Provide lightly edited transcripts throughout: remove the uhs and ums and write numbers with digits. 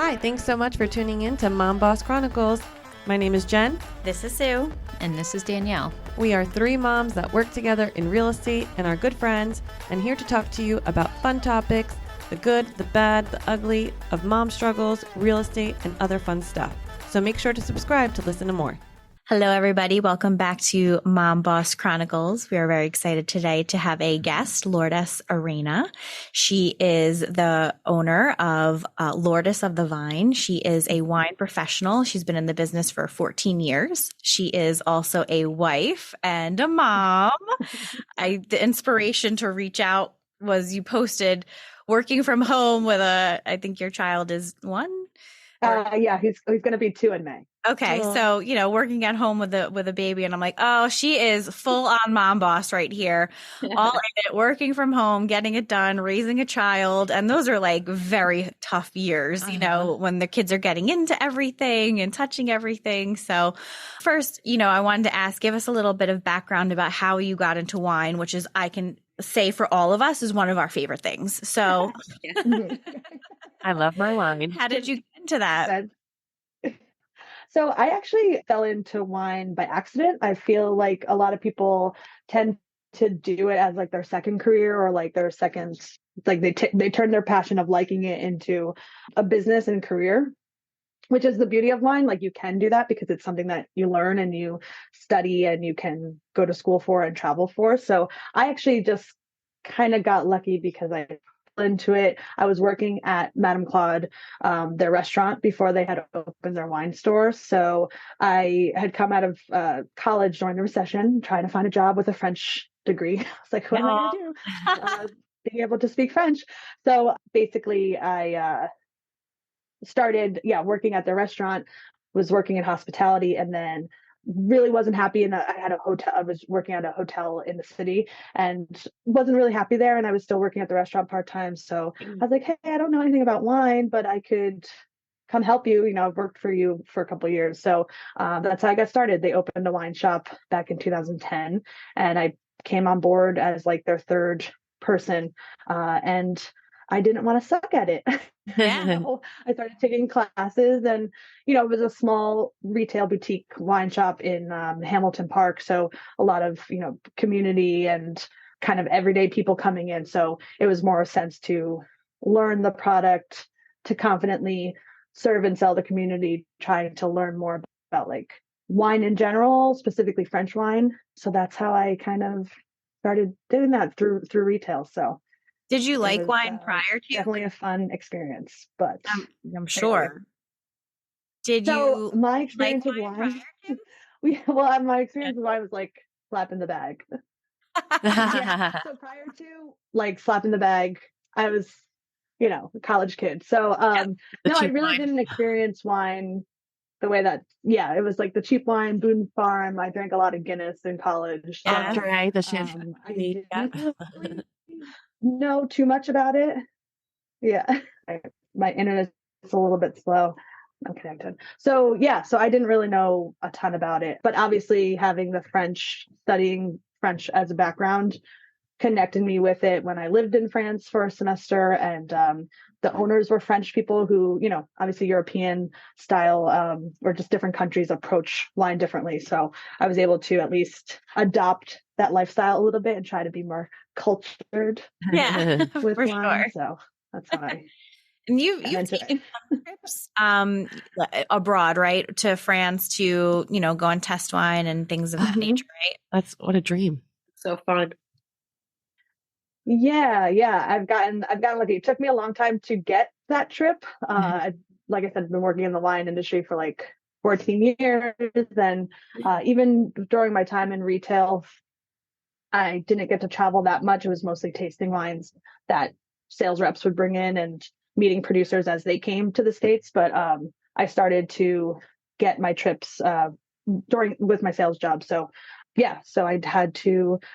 Hi, thanks so much for tuning in to Mom Boss Chronicles. My name is Jen. This is Sue. And this is Danielle. We are three moms that work together in real estate and are good friends, and here to talk to you about fun topics, the good, the bad, the ugly of mom struggles, real estate, and other fun stuff. So make sure to subscribe to listen to more. Hello, everybody. Welcome back to Mom Boss Chronicles. We are very excited today to have a guest, Lourdes Arena. She is the owner of Lourdes of the Vine. She is a wine professional. She's been in the business for 14 years. She is also a wife and a mom. The inspiration to reach out was you posted working from home with I think your child is one? Yeah, he's going to be 2 in May. Okay. So, working at home with a baby, and I'm like, oh, she is full on mom boss right here. All in it, working from home, getting it done, raising a child. And those are like very tough years, when the kids are getting into everything and touching everything. So first, I wanted to ask, give us a little bit of background about how you got into wine, which is, I can say for all of us, is one of our favorite things. So I love my wine. How did you get into that? So I actually fell into wine by accident. I feel like a lot of people tend to do it as like their second career or like their second, like they turn their passion of liking it into a business and career, which is the beauty of wine. Like you can do that because it's something that you learn and you study and you can go to school for and travel for. So I actually just kind of got lucky because I into it. I was working at Madame Claude, their restaurant, before they had opened their wine store. So I had come out of college during the recession, trying to find a job with a French degree. I was like, what am I going to do? Being able to speak French. So basically I started, working at the restaurant, was working in hospitality, and then really wasn't happy. And I had a hotel. I was working at a hotel in the city and wasn't really happy there. And I was still working at the restaurant part-time. So I was like, hey, I don't know anything about wine, but I could come help you. I've worked for you for a couple of years. So that's how I got started. They opened a wine shop back in 2010, and I came on board as like their third person. And I didn't want to suck at it. Yeah. So I started taking classes, and it was a small retail boutique wine shop in Hamilton Park. So a lot of community and kind of everyday people coming in. So it was more a sense to learn the product, to confidently serve and sell the community, trying to learn more about like wine in general, specifically French wine. So that's how I kind of started doing that through retail. So. Did you like wine prior to? Definitely a fun experience, but I'm sure. My experience with wine? My experience with wine was like slapping the bag. So prior to like slapping the bag, I was, a college kid. So I really didn't experience wine the way that, it was like the cheap wine, Boone Farm. I drank a lot of Guinness in college. So, Right, the champagne. I didn't really know too much about it. Yeah. My internet's a little bit slow. I'm connected. So I didn't really know a ton about it, but obviously having studying French as a background connected me with it when I lived in France for a semester. And the owners were French people who, obviously European style, or just different countries approach wine differently. So I was able to at least adopt that lifestyle a little bit and try to be more cultured with wine. Sure. So that's how I. And you've taken some trips abroad, right? To France to, go and test wine and things of that nature, right? What a dream. So fun. Yeah. I've gotten lucky. It took me a long time to get that trip. Like I said, I've been working in the wine industry for like 14 years. Then even during my time in retail, I didn't get to travel that much. It was mostly tasting wines that sales reps would bring in and meeting producers as they came to the States. But I started to get my trips with my sales job. So I had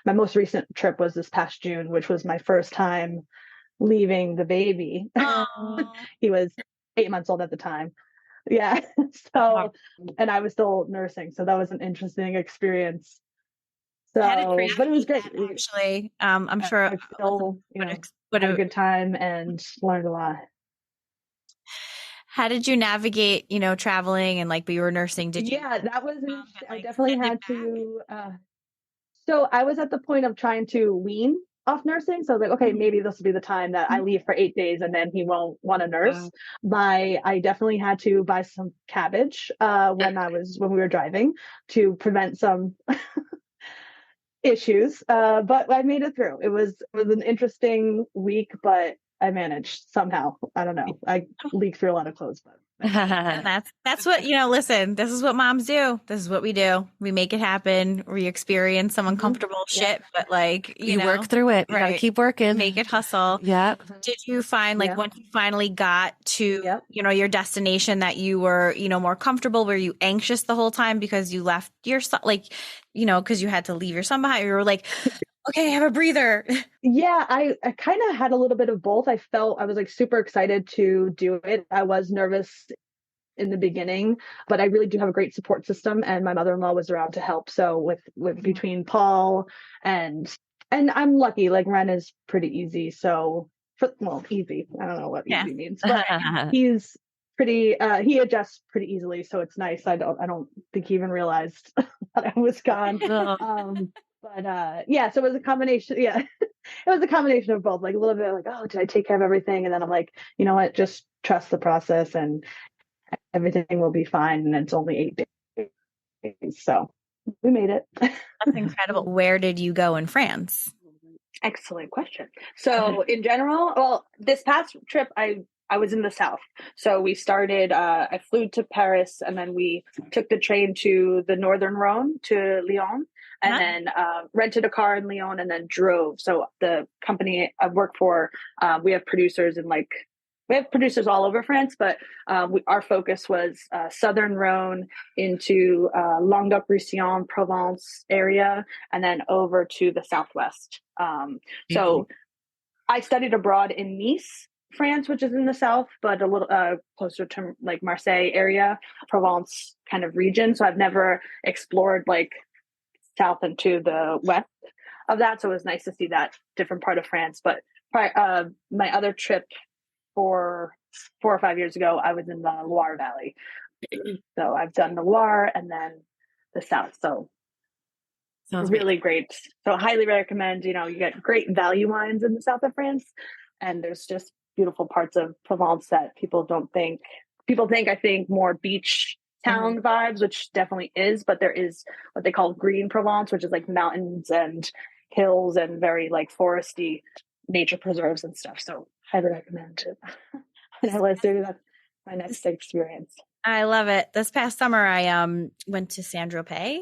my most recent trip was this past June, which was my first time leaving the baby. He was 8 months old at the time. Yeah. So, and I was still nursing. So that was an interesting experience. So, but it was great. Actually, I'm sure I still, had a good time and learned a lot. How did you navigate, traveling and like you were nursing? Did you? Yeah, that was Mom interesting. get, I like, definitely send it had back? to. So I was at the point of trying to wean off nursing. So I was like, okay, maybe this will be the time that I leave for 8 days and then he won't want to nurse. Wow. I definitely had to buy some cabbage when we were driving to prevent some issues. But I made it through. It was an interesting week, but I managed somehow. I don't know. I leaked through a lot of clothes, but And that's what, listen, this is what moms do. This is what we do. We make it happen. We experience some uncomfortable shit, but like, You work through it. You got to right. keep working. Make it hustle. Yeah. Did you find like Yeah. once you finally got to, Yep. your destination that you were, more comfortable? Were you anxious the whole time because you left your son, like, because you had to leave your son behind? You were like, okay, have a breather. Yeah, I kind of had a little bit of both. I was like super excited to do it. I was nervous in the beginning, but I really do have a great support system, and my mother-in-law was around to help. So with between Paul and I'm lucky, like Ren is pretty easy. So easy. I don't know what Yeah. easy means, but he's pretty he adjusts pretty easily, so it's nice. I don't think he even realized that I was gone. Yeah, so it was a combination. Yeah, it was a combination of both, like a little bit like, oh, did I take care of everything? And then I'm like, you know what, just trust the process and everything will be fine. And it's only 8 days. So we made it. That's incredible. Where did you go in France? Excellent question. So in general, well, this past trip, I was in the South. So we started, I flew to Paris and then we took the train to the Northern Rhone to Lyon and then rented a car in Lyon and then drove. So the company I work for, we have producers all over France, but our focus was Southern Rhone into Languedoc-Roussillon, Provence area, and then over to the Southwest. So I studied abroad in Nice, France, which is in the South, but a little closer to like Marseille area, Provence kind of region. So I've never explored like south into the west of that. So it was nice to see that different part of France. But my other trip for 4 or 5 years ago, I was in the Loire Valley. So I've done the Loire and then the South. So Sounds really great. So highly recommend, you get great value wines in the south of France. And there's just beautiful parts of Provence that people think, I think more beach town vibes, which definitely is, but there is what they call green Provence, which is like mountains and hills and very like foresty nature preserves and stuff. So highly recommend it. And I was doing that my next experience. I love it. This past summer, I went to Saint-Tropez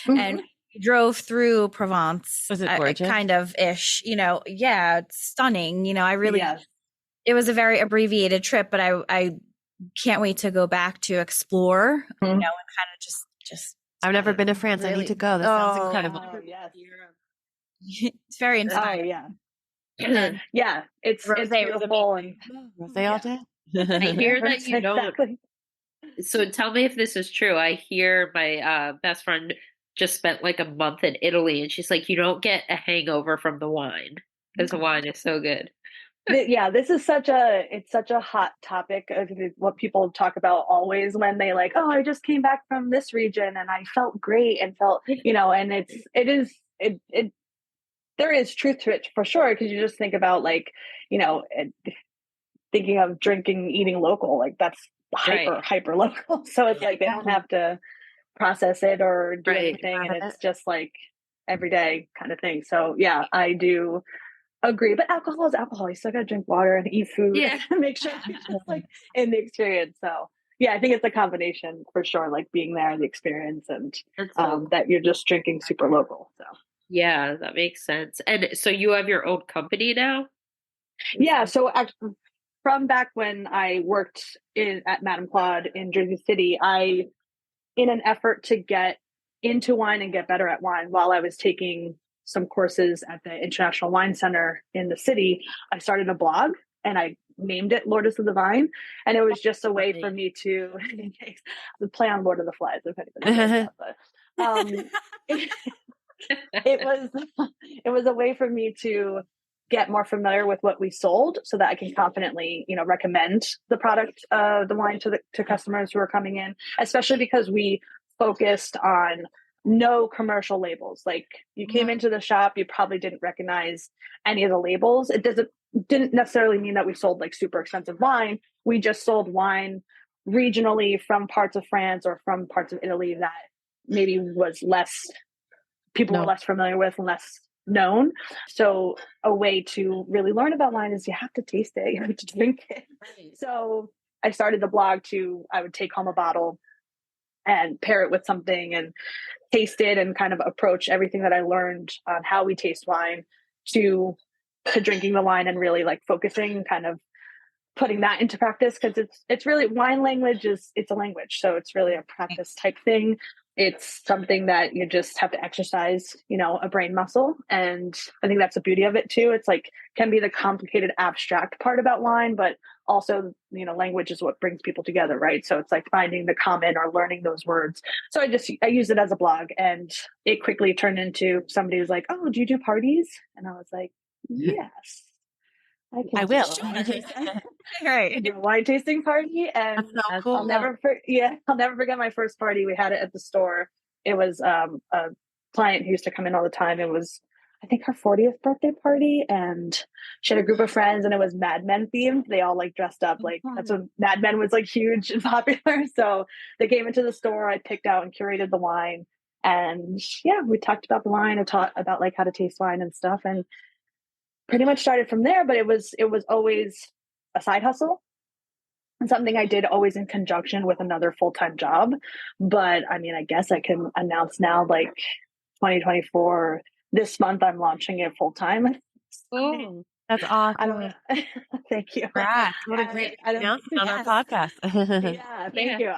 and we drove through Provence. Was it gorgeous? Kind of ish, yeah, it's stunning. I really, Yes. It was a very abbreviated trip, but I can't wait to go back to explore, and kind of just. I've never been to France. I need to go. This sounds incredible. Oh, yes. It's very inspiring. Oh, yeah. Yeah, it's beautiful. And Rosé all day. I hear that you don't. Exactly. So tell me if this is true. I hear my best friend just spent like a month in Italy, and she's like, you don't get a hangover from the wine because the wine is so good. Yeah, this is such a hot topic of what people talk about always when they like, oh, I just came back from this region and I felt great and felt, and there is truth to it for sure. Cause you just think about like, thinking of drinking, eating local, like that's hyper local. So it's like, they don't have to process it or do anything. And it's just like everyday kind of thing. So yeah, I do agree, but alcohol is alcohol. You still gotta drink water and eat food and make sure you're just like in the experience. So yeah, I think it's a combination for sure, like being there, the experience, and that you're just drinking super local. So yeah, that makes sense. And so you have your own company now? Yeah, so actually, from back when I worked at Madame Claude in Jersey City, in an effort to get into wine and get better at wine while I was taking some courses at the International Wine Center in the city, I started a blog and I named it Lourdes of the Vine. And it was just a way for me to play on Lord of the Flies, if anybody knows that. But it was a way for me to get more familiar with what we sold so that I can confidently, recommend the product, the wine to customers who are coming in, especially because we focused on no commercial labels. Like you came into the shop, you probably didn't recognize any of the labels. It didn't necessarily mean that we sold like super expensive wine. We just sold wine regionally from parts of France or from parts of Italy that maybe was people were less familiar with and less known. So a way to really learn about wine is you have to taste it, you have to drink it. So I started the blog I would take home a bottle and pair it with something and taste it and kind of approach everything that I learned on how we taste wine to drinking the wine and really like focusing, kind of putting that into practice, because it's really, wine language it's a language. So it's really a practice type thing. It's something that you just have to exercise, a brain muscle. And I think that's the beauty of it too. It's like, can be the complicated abstract part about wine, but also, language is what brings people together, right? So it's like finding the common or learning those words. So I use it as a blog, and it quickly turned into somebody was like, "Oh, do you do parties?" And I was like, "Yes, I will." Right. Do a wine tasting party, and That's so cool. I'll never forget my first party. We had it at the store. It was a client who used to come in all the time. It was, I think, her 40th birthday party, and she had a group of friends, and it was Mad Men themed. They all like dressed up like that's when Mad Men was like huge and popular. So they came into the store. I picked out and curated the wine, and we talked about the wine and taught about like how to taste wine and stuff, and pretty much started from there. But it was always a side hustle and something I did always in conjunction with another full-time job. But I mean, I guess I can announce now, like 2024, this month, I'm launching it full-time. Oh, that's awesome. Thank you. Congrats. What a great announcement on our podcast. Thank you.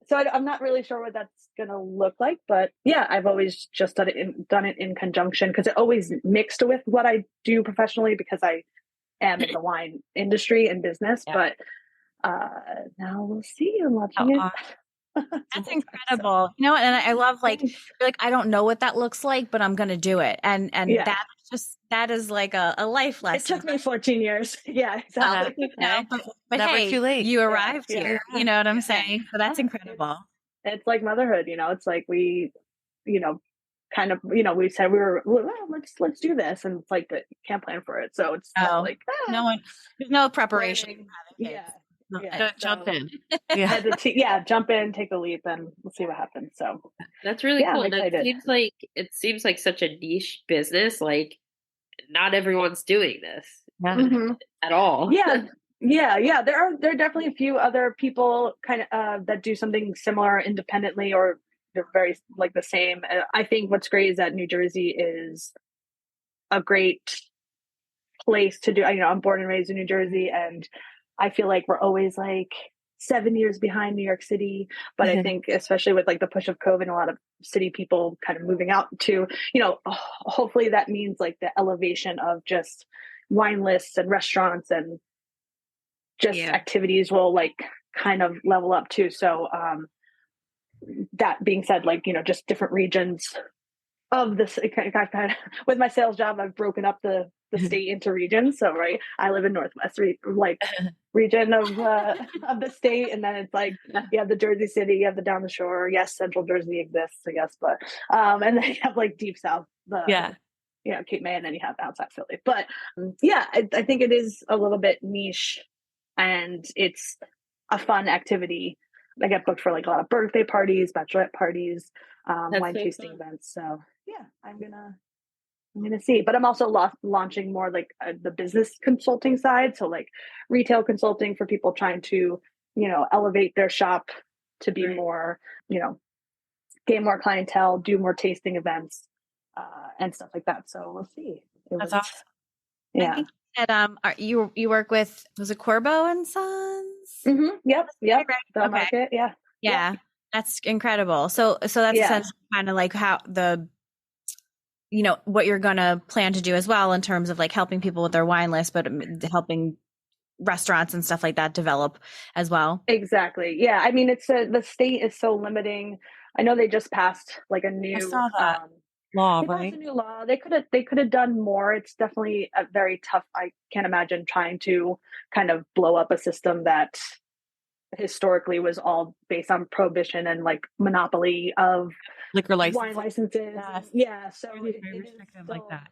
So I'm not really sure what that's going to look like, but I've always just done it in conjunction, because it always mixed with what I do professionally, because I am in the wine industry and business. But now we'll see. I'm watching it. That's incredible. And I love like, you're like, I don't know what that looks like, but I'm going to do it. And that is like a life lesson. It took me 14 years. Yeah, exactly. But never hey, too late. You arrived here. You know what I'm saying? So that's incredible. It's like motherhood, it's like we, kind of, we said let's do this. And it's like, but you can't plan for it. So it's like, there's no preparation. Jump in. Jump in, take a leap, and we'll see what happens. So that's really cool. And it seems like such a niche business. Like not everyone's doing this at all. Yeah. There are definitely a few other people kind of that do something similar independently, or they're very like the same. I think what's great is that New Jersey is a great place to do. I'm born and raised in New Jersey, and I feel like we're always like 7 years behind New York City. But I think especially with like the push of COVID and a lot of city people kind of moving out to, hopefully that means like the elevation of just wine lists and restaurants and just activities will like kind of level up too. So that being said, like, just different regions of this, with my sales job, I've broken up the state into regions. So, right, I live in Northwest region of the state, and then it's like you have the Jersey City, you have the down the shore. Yes, Central Jersey exists, I guess, but and then you have like deep South, Cape May, and then you have outside Philly. But I think it is a little bit niche, and it's a fun activity. I get booked for like a lot of birthday parties, bachelorette parties, wine tasting events. So I'm gonna see. But I'm also launching more like the business consulting side. So like retail consulting for people trying to, elevate their shop to be more, gain more clientele, do more tasting events, and stuff like that. So we'll see. That's awesome. Yeah. You work with, was it Corbo and Sons? Mm-hmm. Yep. The market. Yeah. That's incredible. So that's essentially kind of like how what you're going to plan to do as well in terms of like helping people with their wine list, but helping restaurants and stuff like that develop as well. Exactly. Yeah. I mean, the state is so limiting. I know they just passed like a new, law, They passed right? a new law. They could have done more. It's definitely a very tough. I can't imagine trying to kind of blow up a system that historically was all based on prohibition and like monopoly of Liquor wine license. licenses. Yes. Yeah, so Very, it very is restrictive like still, that.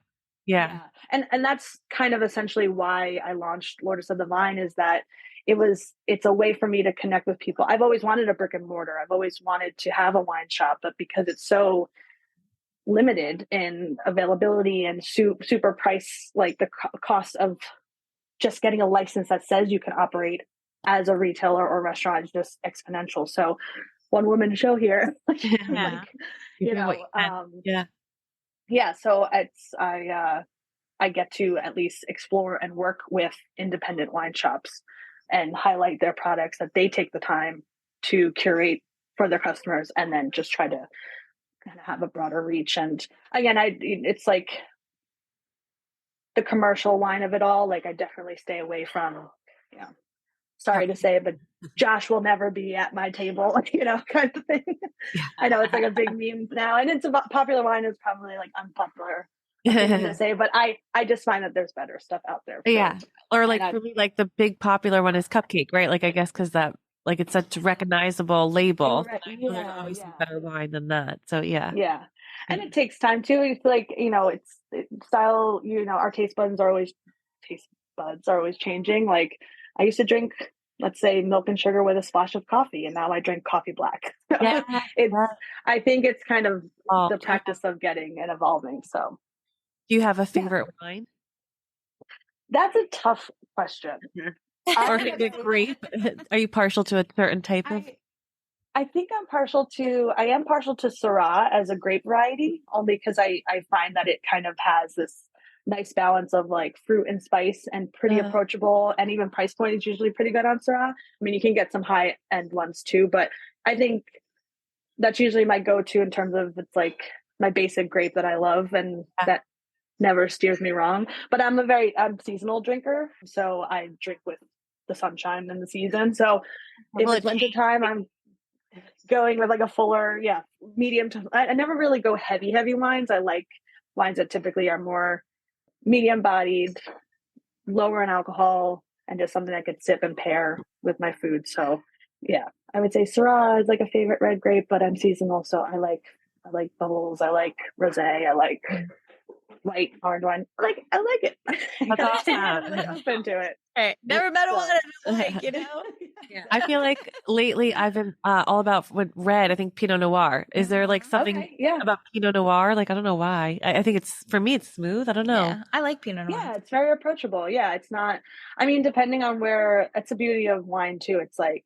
Yeah. and that's kind of essentially why I launched Lourdes of the Vine, is that it's a way for me to connect with people. I've always wanted a brick and mortar. I've always wanted to have a wine shop, but because it's so limited in availability and super price, like the cost of just getting a license that says you can operate as a retailer or restaurant is just exponential. So one woman show here, Yeah. like, You you do what know, you can. Yeah. yeah. So I get to at least explore and work with independent wine shops and highlight their products that they take the time to curate for their customers, and then just try to kind of have a broader reach. And again, it's like the commercial wine of it all. Like I definitely stay away from, you know, sorry to say, but Josh will never be at my table, kind of thing. Yeah. I know it's like a big meme now, and it's about popular wine is probably like unpopular thing to say, but I just find that there's better stuff out there. Yeah. Or like and for me, like the big popular one is Cupcake, right? Like I guess because that like it's such a recognizable label. Right, There's yeah, obviously yeah. better wine than that. So yeah. Yeah. And it takes time too. It's like, style, our taste buds are always changing. Like I used to drink, let's say, milk and sugar with a splash of coffee, and now I drink coffee black. Yeah. It's, I think it's kind of Oh, the practice of getting and evolving. So do you have a favorite wine? that's a tough question. Or favorite grape? Are you partial to a certain type of? I think I am partial to Syrah as a grape variety, only because I find that it kind of has this nice balance of like fruit and spice and pretty approachable, and even price point is usually pretty good on Syrah. I mean, you can get some high end ones too, but I think that's usually my go-to in terms of it's like my basic grape that I love and that never steers me wrong. But I'm seasonal drinker, so I drink with the sunshine and the season. So if it's wintertime, I'm going with like a fuller, medium to, I never really go heavy wines. I like wines that typically are more medium bodied, lower in alcohol, and just something I could sip and pair with my food. So I would say Syrah is like a favorite red grape, but I'm seasonal. So I like bubbles. I like rosé. I like white orange wine. I like it. That's awesome. I'm open to it. Hey, never met a one I didn't like, Yeah. I feel like lately I've been all about with red. I think Pinot Noir. Is there like something about Pinot Noir? Like I don't know why. I think for me it's smooth. I don't know. Yeah, I like Pinot Noir. Yeah, it's very approachable. Yeah, it's not. I mean, depending on where, it's the beauty of wine too. It's like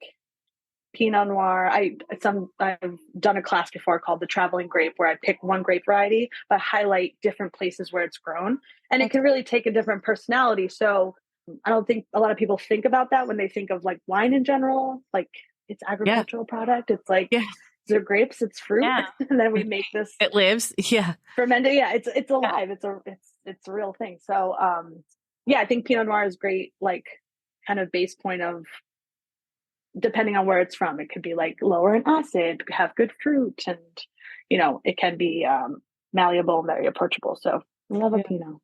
Pinot Noir. I've done a class before called the Traveling Grape, where I pick one grape variety but highlight different places where it's grown, and it can really take a different personality. So I don't think a lot of people think about that when they think of like wine in general. Like it's agricultural product. It's like they're grapes, it's fruit, and then we make this. It lives, fermented. Yeah, it's alive. It's a real thing. So I think Pinot Noir is great. Like kind of base point of, depending on where it's from, it could be like lower in acid, have good fruit, and it can be malleable and very approachable. So love a Pinot.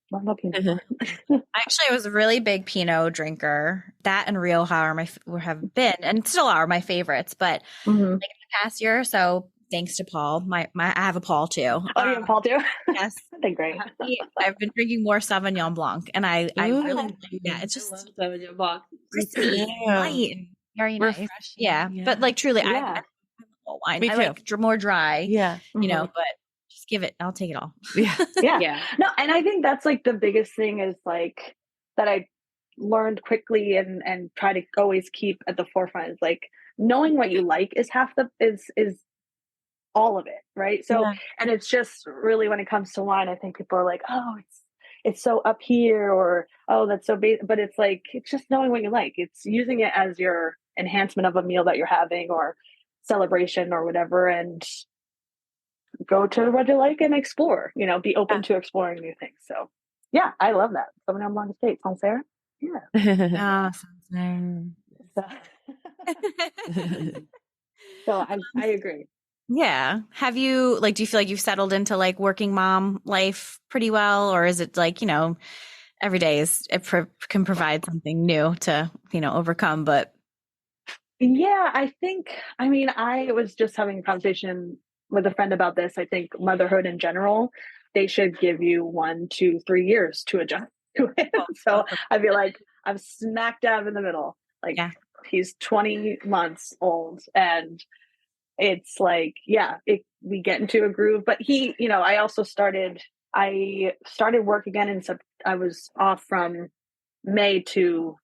Actually, I was a really big Pinot drinker. That and Rioja have been and still are my favorites. But like in the past year or so, thanks to Paul, I have a Paul too. Oh, you have Paul too? Yes, they're great. I've been drinking more Sauvignon Blanc, and I really like it's just Sauvignon Blanc. crispy, light, and very nice. Yeah, but like truly, I love wine. Me too. I like more dry. Yeah, but just give it. I'll take it all. Yeah. No, and I think that's like the biggest thing is like that I learned quickly and try to always keep at the forefront is like knowing what you like is half is all of it, right? So and it's just really when it comes to wine, I think people are like, oh, it's so up here, or oh, that's so but it's like it's just knowing what you like. It's using it as your enhancement of a meal that you're having or celebration or whatever, and go to what you like and explore, be open to exploring new things. So I love that. Sauvignon Blanc Estate, Sancerre. Yeah. So I agree. Yeah. Have you, like, do you feel like you've settled into like working mom life pretty well? Or is it like, every day can provide something new to, overcome, but Yeah, I mean, I was just having a conversation with a friend about this. I think motherhood in general, they should give you 1, 2, 3 years to adjust to it. So I feel like I'm smack dab in the middle. Like yeah. he's 20 months old and it's like, yeah, we get into a groove. But I started work again I was off from May to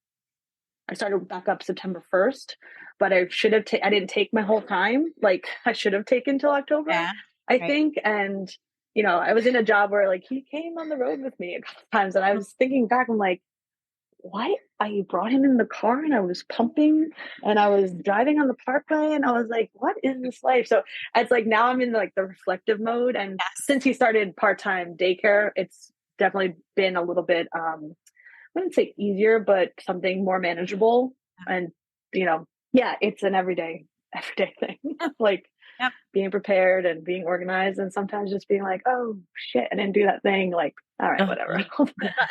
I started back up September 1st, but I didn't take my whole time. Like I should have taken till October, Yeah. I Right. think. And, I was in a job where like he came on the road with me a couple times and I was thinking back, I'm like, why? I brought him in the car and I was pumping and I was driving on the parkway and I was like, what is this life? So it's like now I'm in like the reflective mode. And Yes. since he started part-time daycare, it's definitely been a little bit I wouldn't say easier, but something more manageable. And, yeah, it's an everyday thing. Like Yep. being prepared and being organized and sometimes just being like, oh shit, I didn't do that thing. Like, all right, whatever.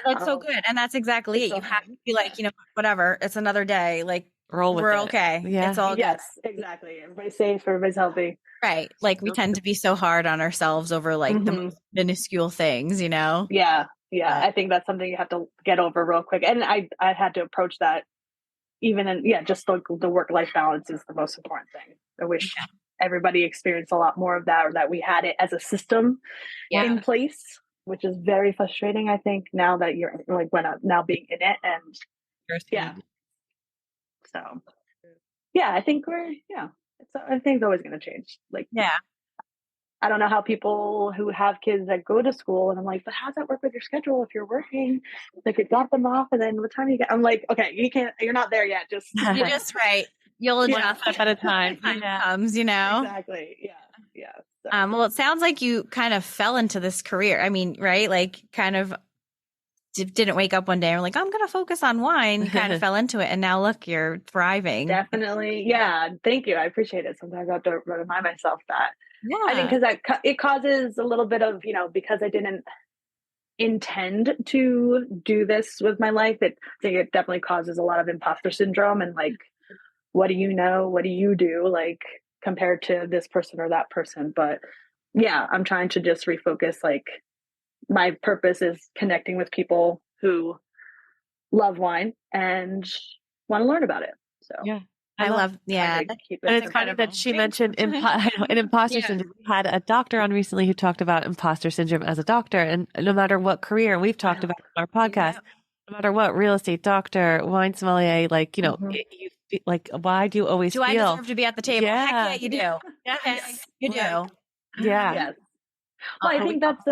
That's so good. And that's exactly it. so You have fun. to be like, whatever, it's another day. Like Roll with we're it. okay. Yeah. It's all Yes, exactly. Everybody's safe, everybody's healthy. good. Right. Like we tend to be so hard on ourselves over like the most minuscule things, Yeah. Yeah. I think that's something you have to get over real quick. And I had to approach that even in, just the work-life balance is the most important thing. I wish everybody experienced a lot more of that, or that we had it as a system in place, which is very frustrating. I think now that you're like now being in it and so I think I think it's always going to change. Like, I don't know how people who have kids that go to school, and I'm like, but how does that work with your schedule if you're working? Like, you drop them off, and then what time you get? I'm like, okay, you're not there yet. you're just right. You'll adjust Step at a time. when time comes, Exactly. Yeah. So. Well, it sounds like you kind of fell into this career. I mean, right? Like, kind of didn't wake up one day and were like, I'm going to focus on wine. You kind of fell into it, and now look, you're thriving. Definitely, yeah. Thank you. I appreciate it. Sometimes I have to remind myself that. Yeah. I think because it causes a little bit of because I didn't intend to do this with my life. I think it definitely causes a lot of imposter syndrome and like, what do you know? What do you do? Like compared to this person or that person. But yeah, I'm trying to just refocus. Like my purpose is connecting with people who love wine and want to learn about it. So Yeah. I love and it's funny that she mentioned imposter syndrome. We had a doctor on recently who talked about imposter syndrome as a doctor, and no matter what career, and we've talked about it on our podcast, no matter what, real estate, doctor, wine sommelier, like, you like, why do you always feel? I deserve to be at the table? Yeah. Heck yeah, you do. Yes, you do. Yeah. Yes. Well, I think that's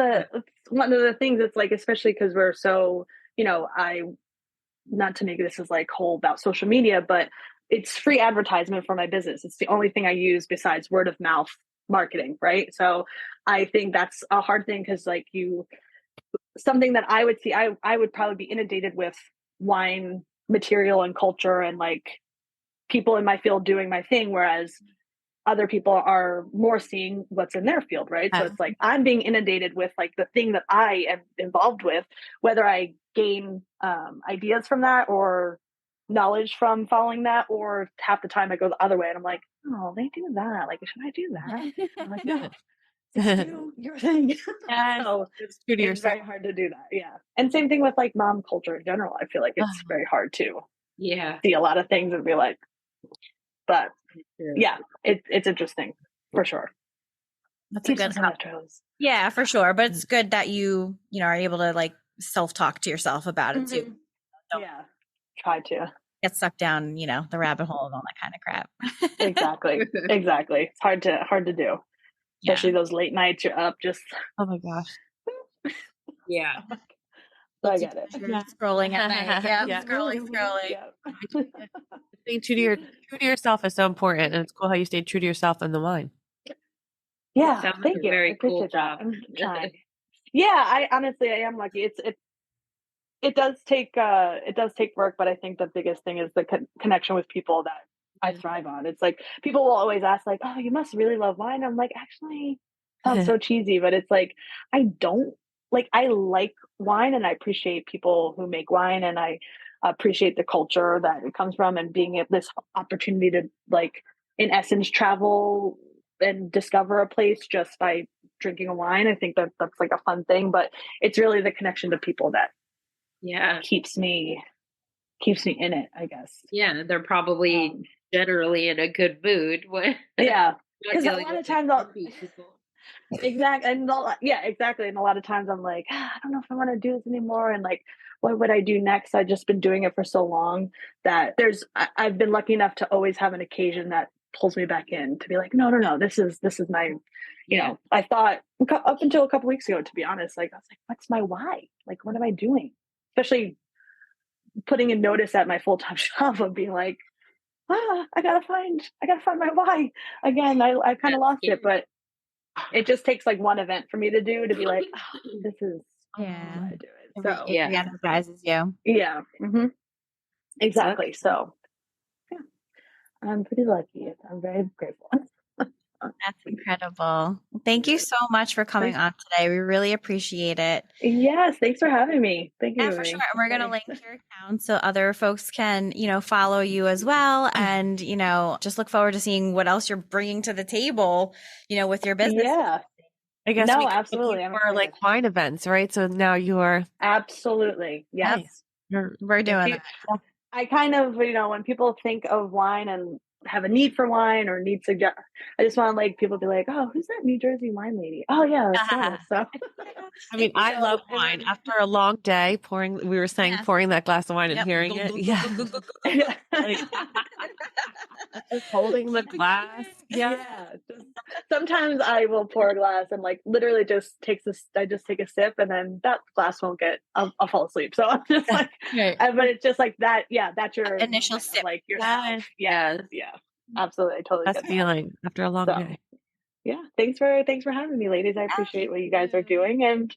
one of the things. It's like, especially because we're so, not to make this as like whole about social media, but it's free advertisement for my business. It's the only thing I use besides word of mouth marketing. Right. So I think that's a hard thing because like something that I would see, I would probably be inundated with wine material and culture and like people in my field doing my thing. Whereas other people are more seeing what's in their field. Right. So it's like, I'm being inundated with like the thing that I am involved with, whether I gain ideas from that or knowledge from following that, or half the time I go the other way and I'm like, oh, they do that. Like, should I do that? I'm like, no, just do your thing. So it's very hard to do that. Yeah. And same thing with like mom culture in general. I feel like it's very hard to see a lot of things and be like, but yeah, it's interesting for sure. That's a good help. Yeah, for sure. But it's good that you are able to like self-talk to yourself about it too. Yeah. Try to get sucked down, the rabbit hole and all that kind of crap. Exactly. It's hard to do. Especially those late nights you're up just oh my gosh. Yeah. So I get it. Scrolling at night. Yeah. Scrolling. Yeah. Staying true to yourself is so important, and it's cool how you stayed true to yourself in the wine. Yeah, thank you. Very cool job. I'm trying. Yeah, I am lucky. It does take work, but I think the biggest thing is the connection with people that I thrive on. It's like people will always ask like, "Oh, you must really love wine." I'm like, actually, sounds so cheesy, but it's like I don't like I like wine and I appreciate people who make wine and I appreciate the culture that it comes from and being this opportunity to like in essence travel and discover a place just by drinking a wine. I think that that's like a fun thing, but it's really the connection to people that Yeah. keeps me in it, I guess. Yeah. They're probably generally in a good mood when Yeah. not Because a dealing lot of with times grumpy people. exactly. Yeah, exactly. And a lot of times I'm like, I don't know if I want to do this anymore. And like, what would I do next? I've just been doing it for so long that I've been lucky enough to always have an occasion that pulls me back in to be like, no, this is my, I thought up until a couple weeks ago, to be honest, like, I was like, what's my why? Like, what am I doing? Especially putting a notice at my full-time job of being like, I gotta find my why again. I kind of lost it, but it just takes like one event for me to be like, this is Yeah. why I do it. It So re-energizes you. yeah, exactly. So yeah, I'm pretty lucky. I'm very grateful. That's incredible. Thank you so much for coming on today. We really appreciate it. Yes, thanks for having me. Thank you. Yeah, for sure. And we're going to link your account so other folks can, follow you as well. And, just look forward to seeing what else you're bringing to the table, with your business. Yeah. I guess No, we could absolutely. look for like wine events, right? So now you are absolutely yes. We're doing that. I kind of, when people think of wine and have a need for wine or need suggest, I just want like people to be like, oh, who's that New Jersey wine lady? Oh yeah, that's Lourdes. So I mean, I love wine. After a long day pouring, we were saying pouring that glass of wine and hearing it. Yeah. Just holding the glass. Yeah. Sometimes I will pour a glass and like literally I just take a sip and then that glass won't I'll fall asleep. So I'm just like, but it's just like that. Yeah. That's your initial sip. Like yourself. Yeah. Absolutely. I totally That's get that feeling after a long day. Yeah. Thanks for having me, ladies. I appreciate what you guys are doing. And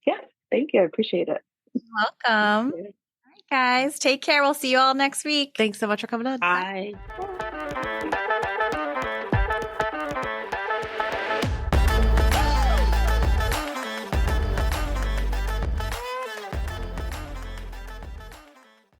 yeah, thank you. I appreciate it. Welcome. All right, guys. Take care. We'll see you all next week. Thanks so much for coming on. Bye.